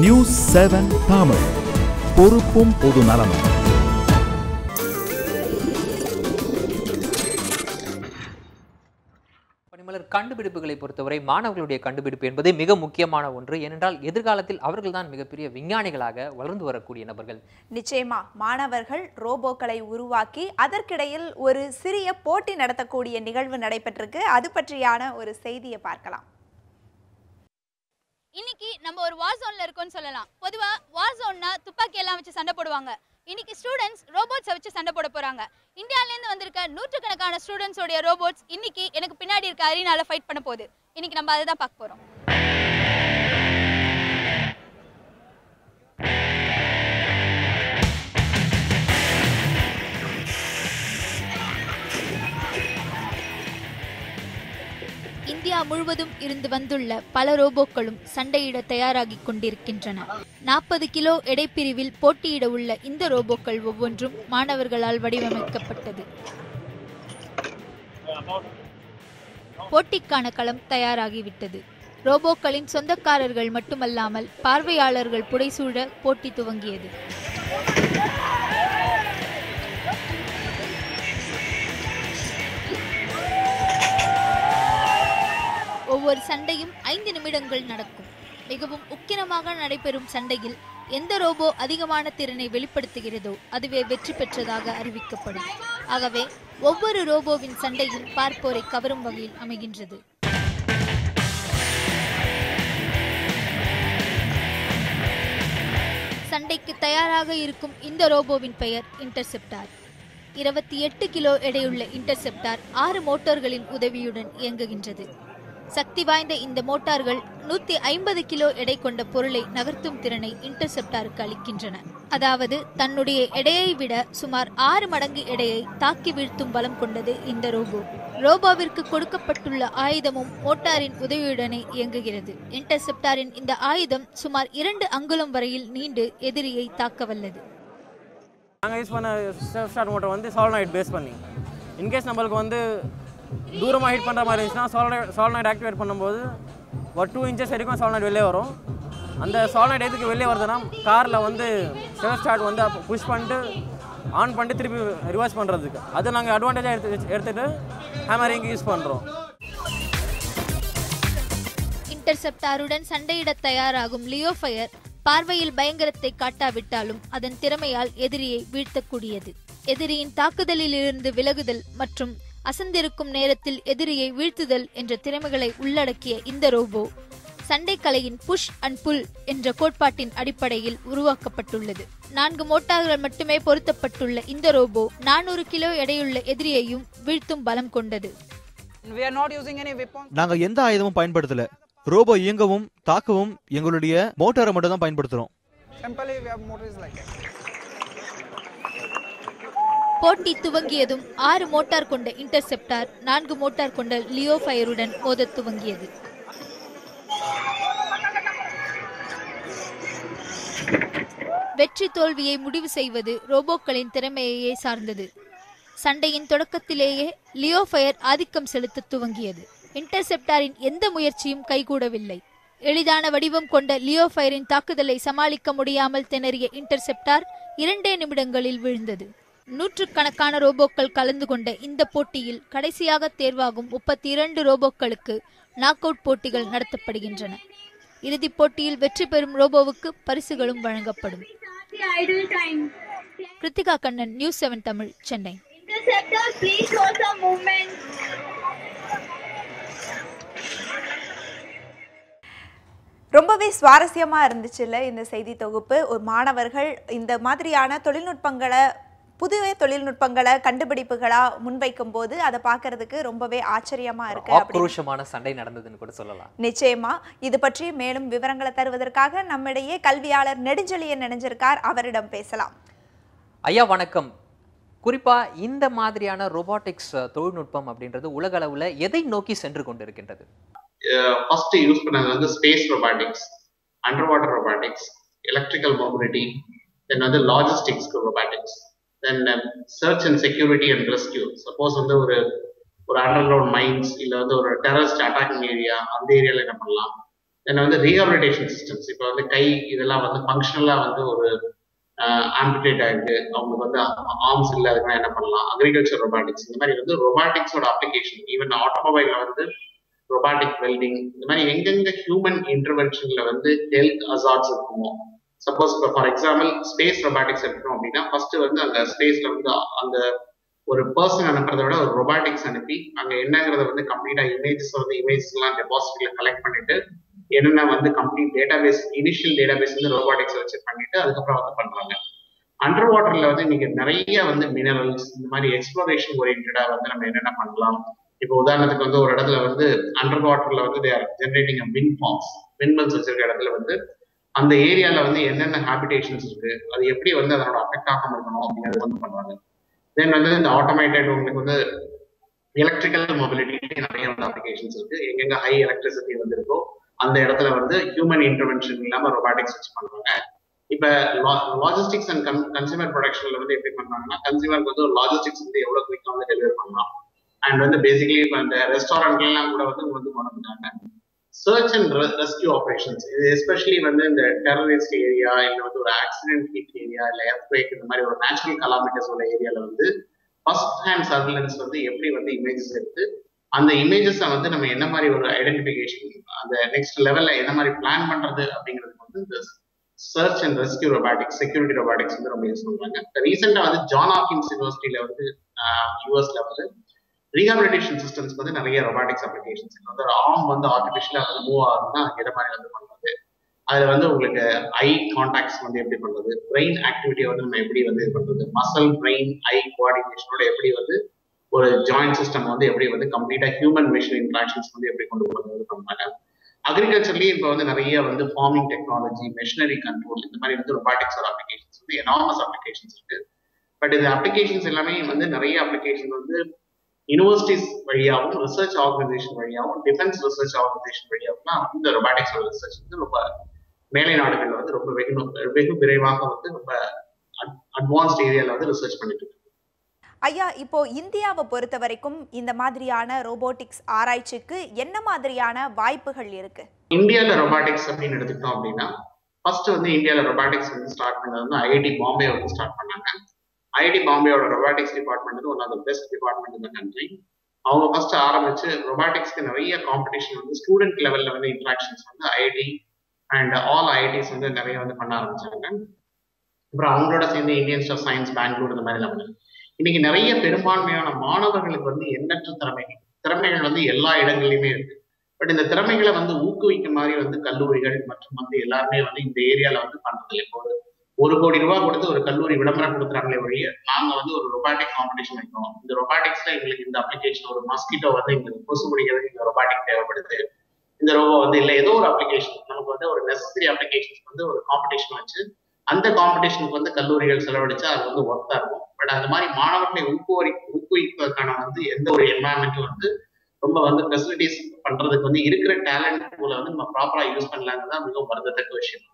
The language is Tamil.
நியூஸ் 7 தமிழ், பொறுப்பும் பொது நலமும். பனிமலர், கண்டுபிடிப்புகளை பொறுத்தவரை மாணவர்களுடைய கண்டுபிடிப்பு என்பது மிக முக்கியமான ஒன்று. ஏனென்றால் எதிர்காலத்தில் அவர்கள்தான் மிகப்பெரிய விஞ்ஞானிகளாக வளர்ந்து வரக்கூடிய நபர்கள். நிச்சயமா மாணவர்கள் ரோபோக்களை உருவாக்கி அதற்கிடையில் ஒரு சிறிய போட்டி நடத்தக்கூடிய நிகழ்வு நடைபெற்றிருக்கு. அது பற்றியான ஒரு செய்தியை பார்க்கலாம். இன்னைக்கு நம்ம ஒரு வார் ஜோன்ல இருக்கோம்னு சொல்லலாம். பொதுவா வார் ஜோன்னா துப்பாக்கி எல்லாம் வச்சு சண்டை போடுவாங்க. இன்னைக்கு ஸ்டூடெண்ட்ஸ் ரோபோட்ஸை வச்சு சண்டை போட போறாங்க. இந்தியாவிலேருந்து வந்திருக்க நூற்றுக்கணக்கான ஸ்டூடெண்ட்ஸோடைய ரோபோட்ஸ் இன்னைக்கு எனக்கு பின்னாடி இருக்க அரீனால ஃபைட் பண்ண போகுது. இன்னைக்கு நம்ம அதை தான் பார்க்க போறோம். இந்தியா முழுவதும் இருந்து வந்துள்ள பல ரோபோக்களும் சண்டையிட தயாராகி கொண்டிருக்கின்றன. 40 கிலோ எடைப்பிரிவில் போட்டியிட உள்ள இந்த ரோபோக்கள் ஒவ்வொன்றும் மாணவர்களால் வடிவமைக்கப்பட்டது. போட்டிக்கான களம் தயாராகிவிட்டது. ரோபோக்களின் சொந்தக்காரர்கள் மட்டுமல்லாமல் பார்வையாளர்கள் புடைசூழ போட்டி துவங்கியது. ஒவ்வொரு சண்டையும் 5 நிமிடங்கள் நடக்கும். மிகவும் உக்கிரமாக நடைபெறும் சண்டையில் எந்த ரோபோ அதிகமான திறனை வெளிப்படுத்துகிறதோ அதுவே வெற்றி பெற்றதாக அறிவிக்கப்படும். ஆகவே ஒவ்வொரு ரோபோவின் சண்டையும் பார்ப்போரை கவரும் வகையில் அமைகின்றது. சண்டைக்கு தயாராக இருக்கும் இந்த ரோபோவின் பெயர் இன்டர்செப்டார். 28 கிலோ எடையுள்ள இன்டர்செப்டார் 6 மோட்டார்களின் உதவியுடன் இயங்குகின்றது. சக்தி வாய்ந்த இந்த மோட்டார்கள் 150 கிலோ எடை கொண்ட பொருளை நகர்த்தும் திறனை இன்டர்செப்டாருக்கு அளிக்கின்றன. அதாவது தன்னுடைய எடையை விட சுமார் 6 மடங்கு எடையை தாக்கி வீழ்த்தும் பலம் கொண்டது இந்த ரோபோ. ரோபோவிற்கு கொடுக்கப்பட்டுள்ள ஆயுதமும் மோட்டாரின் உதவியுடனே இயங்குகிறது. இன்டர்செப்டாரின் இந்த ஆயுதம் சுமார் 2 அங்குலம் வரையில் நீண்டு எதிரியை தாக்க வல்லது. நாங்கள் யூஸ் பண்ண செல்ஃப் ஸ்டார்ட் மோட்டர் வந்து சாலனாய்ட் பேஸ் பண்ணி இன்கேஸ் நம்மளுக்கு வந்து தூரமாக ஹீட் பண்ணுற மாதிரி இருந்துச்சுன்னா சாலனாய்ட் ஆக்டிவேட் பண்ணும்போது ஒரு 2 இன்ச்சஸ் வரைக்கும் சாலனாய்ட் வெளியே வரும். அந்த சாலனாய்ட் எதுக்கு வெளியே வருதுன்னா காரில் வந்து செல்ஃப் ஸ்டார்ட் வந்து புஷ் பண்ணிட்டு ஆன் பண்ணிட்டு திருப்பி ரிவர்ஸ் பண்ணுறதுக்கு அது நாங்கள் அட்வான்டேஜாக எடுத்துகிட்டு ஹேமரிங் யூஸ் பண்ணுறோம். இன்டர்செப்டாருடன் சண்டையிட தயாராகும் லியோ ஃபயர் பார்வையில் பயங்கரத்தை காட்டாவிட்டாலும் அதன் திறமையால் எதிரியை வீழ்த்தக்கூடியது. எதிரியின் தாக்குதலில் இருந்து விலகுதல் மற்றும் அசந்திருக்கும் நேரத்தில் எதிரியை வீழ்த்துதல் என்ற திறமைகளை உள்ளடக்கிய இந்த ரோபோ சண்டைக்கலையின் புஷ் அண்ட் புல் என்ற கோட்பாட்டின் அடிப்படையில் உருவாக்கப்பட்டுள்ளது. 4 மோட்டார்கள் மட்டுமே பொருத்தப்பட்டுள்ள இந்த ரோபோ 400 கிலோ எடையுள்ள எதிரியையும் வீழ்த்தும் பலம் கொண்டது. நாங்க எந்த ஆயுதமும் பயன்படுத்தல. ரோபோ இயங்கவும் தாக்கவும் எங்களுடைய மோட்டாரை மட்டும் தான் பயன்படுத்துறோம். போட்டி துவங்கியதும் 6 மோட்டார் கொண்ட இன்டர்செப்டார் 4 மோட்டார் கொண்ட லியோ ஃபயருடன் மோதத் துவங்கியது. வெற்றி தோல்வியை முடிவு செய்வது ரோபோக்களின் திறமையையே சார்ந்தது. சண்டையின் தொடக்கத்திலேயே லியோ ஃபயர் ஆதிக்கம் செலுத்த துவங்கியது. இன்டர்செப்டாரின் எந்த முயற்சியும் கைகூடவில்லை. எளிதான வடிவம் கொண்ட லியோ ஃபயரின் தாக்குதலை சமாளிக்க முடியாமல் திணறிய இன்டர்செப்டார் 2 நிமிடங்களில் வீழ்ந்தது. நூற்றுக்கணக்கான ரோபோக்கள் கலந்து கொண்ட இந்த போட்டியில் கடைசியாக தேர்வாகும் 32 ரோபோக்களுக்கு நாக் அவுட் போட்டிகள் நடத்தப்படுகின்றன. இறுதிப் போட்டியில் வெற்றி பெறும் ரோபோவுக்கு பரிசுகளும் வழங்கப்படும். கிருத்திகா கண்ணன், நியூஸ் 7 தமிழ், சென்னை. ரொம்பவே சுவாரஸ்யமா இருந்துச்சுல்ல இந்த செய்தி தொகுப்பு. ஒரு மாணவர்கள் இந்த மாதிரியான புதிய தொழில்நுட்பங்களை கண்டுபிடிப்புகளா முன்வைக்கும் போது அதை பார்க்கறதுக்கு ரொம்பவே ஆச்சரியமா இருக்கு. ஆக்ரோஷமான சண்டை நடந்ததுன்னு கூட சொல்லலாம். நிச்சயமா இது பற்றி மேலும் விவரங்களை தருவதற்காக நம்மிடையே கல்வியாளர் நெடுஞ்செழியன் நினைஞ்சிருக்கார். அவரிடம் பேசலாம். ஐயா வணக்கம். குறிப்பா இந்த மாதிரியான ரோபோட்டிக்ஸ் தொழில்நுட்பம் அப்படின்றது உலக அளவுல எதை நோக்கி சென்று கொண்டிருக்கின்றது? ஃபர்ஸ்ட் யூஸ் பண்ணது வந்து space robotics, under water robotics, electrical mobility, then வந்து logistics robotics, then search and security and rescue. Suppose வந்து ஒரு அண்டர் கிரவுண்ட் மைன்ஸ் இல்லை வந்து ஒரு டெரரிஸ்ட் அட்டாக்கிங் ஏரியா, அந்த ஏரியாவில் என்ன பண்ணலாம். தென் வந்து ரீஹாபிலிட்டேஷன் சிஸ்டம்ஸ். இப்போ வந்து கை இதெல்லாம் வந்து ஃபங்க்ஷனலாக வந்து ஒரு ஆம்பிடேட் ஆயிருக்கு, அவங்களுக்கு வந்து ஆர்ம்ஸ் இல்லை, அதுக்கு என்ன பண்ணலாம். அக்ரிகல்ச்சர் ரொபாட்டிக்ஸ், இந்த மாதிரி வந்து ரொபாட்டிக்ஸோட அப்ளிகேஷன். ஈவன் ஆட்டோமொபைல்ல வந்து ரொபாட்டிக் வெல்டிங், இந்த மாதிரி எங்கெங்க ஹியூமன் இன்டர்வென்ஷன்ல வந்து ஹெல்த் அசார்ட்ஸ் இருக்குமோ. சப்போஸ் இப்போ ஃபார் எக்ஸாம்பிள் ஸ்பேஸ் ரொபாட்டிக்ஸ் எடுக்கணும் அப்படின்னா ஃபர்ஸ்ட் வந்து அந்த ஸ்பேஸ்ல வந்து அந்த ஒரு பர்சன் அனுப்புறத விட ஒரு ரொபாட்டிக்ஸ் அனுப்பி அங்க என்னங்கிறத வந்து கம்ப்ளீட்டா இமேஜஸ் வந்து இமேஜஸ்லாம் டெபாசிட்ல கலெக்ட் பண்ணிட்டு என்னென்ன வந்து கம்ப்ளீட் டேட்டாபேஸ், இனிஷியல் டேட்டாபேஸ் வந்து ரோபாட்டிக்ஸ் வச்சு பண்ணிட்டு அதுக்கப்புறம் வந்து பண்றாங்க. அண்டர் வாட்டர்ல வந்து நீங்க நிறைய வந்து மினரல்ஸ், இந்த மாதிரி எக்ஸ்ப்ளோரேஷன் ஓரியன்டா வந்து நம்ம என்னென்ன பண்ணலாம். இப்போ உதாரணத்துக்கு வந்து ஒரு இடத்துல வந்து அண்டர் வாட்டர்ல வந்து they are generating wind farms, windmills வச்சிருக்க இடத்துல வந்து அந்த ஏரியால வந்து என்னென்ன ஹாபிடேஷன்ஸ் இருக்கு, அது எப்படி வந்து அதனோட அஃபெக்ட் ஆகாம இருக்கணும் அப்படிங்கிறது வந்து பண்றாங்க. தென் வந்து இந்த ஆட்டோமேட்டட் உங்களுக்கு வந்து எலக்ட்ரிக்கல் மொபிலிட்டி நிறைய வந்து அப்ளிகேஷன்ஸ் இருக்கு. எங்கெங்க ஹை எலக்ட்ரிசிட்டி வந்து இருக்கோ அந்த இடத்துல வந்து ஹியூமன் இன்டர்வென்ஷன் இல்லாம ரொபாட்டிக்ஸ் வச்சு பண்ணுவாங்க. இப்ப லாஜிஸ்டிக்ஸ் அண்ட் கன்சியூமர் ப்ரொடக்ஷன்ல வந்து எப்படி பண்றாங்கன்னா, கன்சியூமருக்கு வந்து ஒரு லாஜிஸ்டிக்ஸ் வந்து எவ்வளவு குயிக்கா வந்து டெலிவரி பண்ணலாம். அண்ட் வந்து பேசிக்கலி இப்போ இந்த ரெஸ்டாரண்ட்லாம் கூட வந்து கொண்டு வந்துட்டாங்க. சர்ச் அண்ட் ரெஸ்கியூ ஆப்ரேஷன்ஸ், இது எஸ்பெஷலி வந்து இந்த டெரரிஸ்ட் ஏரியா, இல்லை வந்து ஒரு ஆக்சிடென்ட் ஹிட் ஏரியா, இல்லை எர்த்குவேக், இந்த மாதிரி ஒரு நேச்சுரல் கலாமிட்டிஸ் உள்ள ஏரியால வந்து ஃபர்ஸ்ட் ஹேண்ட் சர்வேலன்ஸ் வந்து எப்படி வந்து இமேஜஸ் எடுத்து அந்த இமேஜஸை வந்து நம்ம என்ன மாதிரி ஒரு ஐடென்டிஃபிகேஷன், அந்த நெக்ஸ்ட் லெவல்ல என்ன மாதிரி பிளான் பண்றது அப்படிங்கிறதுக்கு வந்து இந்த search and rescue robotics, security robotics வந்து ரொம்ப யூஸ் பண்றாங்க. ரீசெண்டா வந்து ஜான் ஹாப்கின்ஸ் யூனிவர்சிட்டியில வந்து யூஎஸ்ல வந்து ரீஹாபிலிட்டேஷன் சிஸ்டம்ஸ் வந்து நிறைய ரொபாட்டிக்ஸ் அப்ளிகேஷன்ஸ். வந்து ஒரு ஆர்ம் வந்து ஆர்டிஃபிஷியலா வந்து மூவ் ஆகுதுன்னா எதை மாதிரி வந்து பண்றது, அதுல வந்து உங்களுக்கு ஐ கான்டாக்ட்ஸ் வந்து எப்படி பண்றது, பிரெயின் ஆக்டிவிட்டியை வந்து நம்ம எப்படி வந்து இது பண்றது, மசல் பிரெயின் ஐ கோஆர்டினேஷனோட எப்படி வந்து ஒரு ஜாயிண்ட் சிஸ்டம் வந்து எப்படி வந்து கம்ப்ளீட்டா ஹியூமன் மிஷின் இன்ட்ராக்ஷன்ஸ் வந்து எப்படி கொண்டு போகிறது பண்றாங்க. அக்ரிகல்ச்சர்லயும் இப்போ வந்து நிறைய வந்து ஃபார்மிங் டெக்னாலஜி, மெஷினரி கண்ட்ரோல், இந்த மாதிரி வந்து ரொபாட்டிக்ஸ் அப்ளிகேஷன்ஸ் வந்து எனார்மஸ் அப்ளிகேஷன்ஸ் இருக்கு. பட் இந்த அப்ளிகேஷன்ஸ் எல்லாமே வந்து நிறைய அப்ளிகேஷன் வந்து யூனிவர்சிட்டிஸ் வழியாகவும், ரிசர்ச் ஆர்கனைசேஷன் வழியாகவும், டிஃபென்ஸ் ரிசர்ச் ஆர்கனைசேஷன் வழியாகவும் இந்த ரொபாட்டிக்ஸ் ரிசர்ச் வந்து ரொம்ப மேலை நாடுகள்ல வந்து ரொம்ப வெகு விரைவாக வந்து ரொம்ப அட்வான்ஸ்ட் ஏரியால வந்து ரிசர்ச் பண்ணிட்டு இருக்கு. ஐயா, இப்போ இந்தியாவை பொறுத்த வரைக்கும் இந்த மாதிரியான ரோபோட்டிக்ஸ் ஆராய்ச்சிக்கு என்ன மாதிரியான வாய்ப்புகள் இருக்கு? இந்தியால ரொபாட்டிக்ஸ் அப்படின்னு எடுத்துக்கிட்டோம் அப்படின்னா ஃபர்ஸ்ட் வந்து இந்தியால ரொபாட்டிக்ஸ் வந்து ஸ்டார்ட் பண்ணது வந்து ஐஐடி பாம்பே வந்து ஸ்டார்ட் பண்ணாங்க. ஐஐடி பாம்பேயோட ரொபாட்டிக்ஸ் டிபார்ட்மெண்ட் வந்து one of the best department இந்த கண்ட்ரி. அவங்க ஃபர்ஸ்ட் ஆரம்பிச்சு ரொபாட்டிக்ஸ்க்கு நிறைய காம்படிஷன் வந்து ஸ்டூடெண்ட் லெவல்ல வந்து இன்ட்ராக்ஷன்ஸ் வந்து ஐஐடி அண்ட் ஆல் ஐஐடிஸ் வந்து நிறைய வந்து பண்ண ஆரம்பிச்சாங்க. அப்புறம் அவங்களோட சேர்ந்து Indian Institute of Science Bangalore இந்த மாதிரி எல்லாம். இன்னைக்கு நிறைய பெரும்பான்மையான மாணவர்களுக்கு வந்து எண்ணற்ற திறமைகள் வந்து எல்லா இடங்கள்லயுமே இருக்கு. பட் இந்த திறமைகளை வந்து ஊக்குவிக்கும் மாதிரி வந்து கல்லூரிகள் மற்றும் வந்து எல்லாருமே வந்து இந்த ஏரியால வந்து பண்றதில்லை. இப்போ ₹1 கோடி கொடுத்து ஒரு கல்லூரி விளம்பரம் கொடுக்குறாங்களே வழிய, நாங்க வந்து ஒரு ரொபாட்டிக் காம்படிஷன் வைக்கிறோம், இந்த ரொபாட்டிக்ஸ்ல எங்களுக்கு இந்த அப்ளிகேஷன், ஒரு மஸ்கிட்டோ வந்து எங்களுக்கு கொசு பிடிக்கிறதுக்கு இந்த ரொபாட்டிக் தேவைப்படுது, இந்த ரோபோ வந்து இல்லை ஏதோ ஒரு அப்ளிகேஷன் நமக்கு வந்து ஒரு நெசசரி அப்ளிகேஷன்ஸ் வந்து ஒரு காம்படிஷன் வச்சு அந்த காம்படிஷனுக்கு வந்து கல்லூரிகள் செலவழிச்சா அது வந்து ஒர்த்தா இருக்கும். பட் அந்த மாதிரி மாணவர்களை ஊக்குவிப்பதற்கான வந்து எந்த ஒரு என்வாயன்மெண்ட்டும் வந்து ரொம்ப வந்து ஃபெசிலிட்டிஸ் பண்றதுக்கு வந்து இருக்கிற டேலண்ட் போல வந்து நம்ம ப்ராப்பரா யூஸ் பண்ணலாங்கிறது தான் மிகவும் வருந்தத்தக்க விஷயம்.